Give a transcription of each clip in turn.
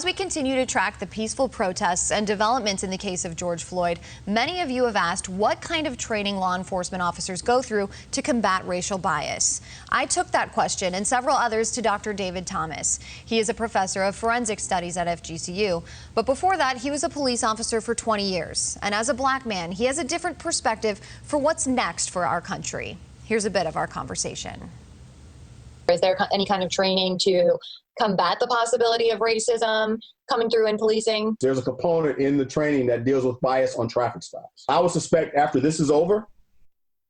as we continue to track the peaceful protests and developments in the case of George Floyd, many of you have asked what kind of training law enforcement officers go through to combat racial bias. I took that question and several others to Dr. David Thomas. He is a professor of forensic studies at FGCU, but before that, he was a police officer for 20 years. And as a black man, he has a different perspective for what's next for our country. Here's a bit of our conversation. Is there any kind of training to combat the possibility of racism coming through in policing? There's a component in the training that deals with bias on traffic stops. I would suspect after this is over,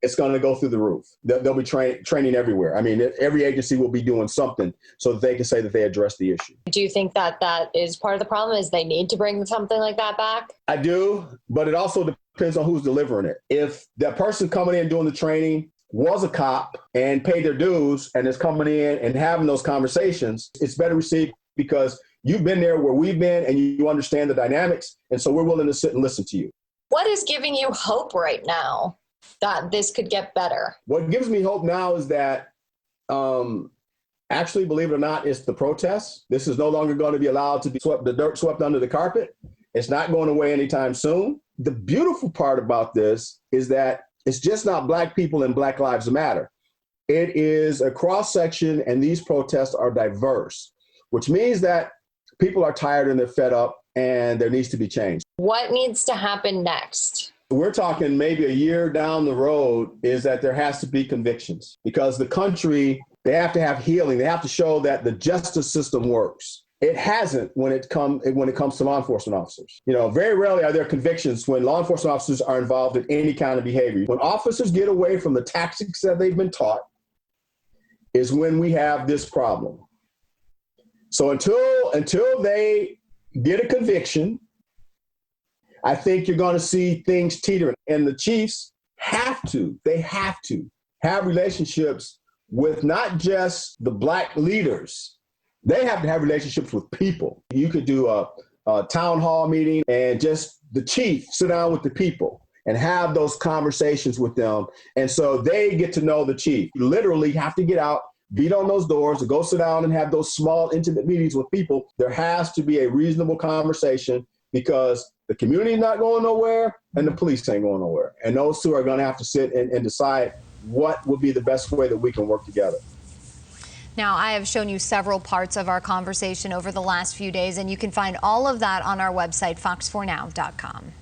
it's going to go through the roof. They'll be training everywhere. I mean, every agency will be doing something so that they can say that they address the issue. Do you think that that is part of the problem, is they need to bring something like that back? I do, but it also depends on who's delivering it. If that person coming in doing the training was a cop and paid their dues and is coming in and having those conversations, it's better received because you've been there where we've been and you understand the dynamics. And so we're willing to sit and listen to you. What is giving you hope right now that this could get better? What gives me hope now is that actually, believe it or not, it's the protests. This is no longer going to be allowed to be the dirt swept under the carpet. It's not going away anytime soon. The beautiful part about this is that it's just not Black people and Black Lives Matter. It is a cross-section, and these protests are diverse, which means that people are tired and they're fed up, and there needs to be change. What needs to happen next? We're talking maybe a year down the road is that there has to be convictions because the country, they have to have healing. They have to show that the justice system works. It hasn't when it comes to law enforcement officers. You know, very rarely are there convictions when law enforcement officers are involved in any kind of behavior. When officers get away from the tactics that they've been taught is when we have this problem. So until they get a conviction, I think you're going to see things teetering. And the chiefs have to have relationships with not just the Black leaders. They have to have relationships with people. You could do a town hall meeting and just the chief sit down with the people and have those conversations with them. And so they get to know the chief. You literally have to get out, beat on those doors, and go sit down and have those small, intimate meetings with people. There has to be a reasonable conversation because the community is not going nowhere and the police ain't going nowhere. And those two are going to have to sit and decide what would be the best way that we can work together. Now, I have shown you several parts of our conversation over the last few days, and you can find all of that on our website, fox4now.com.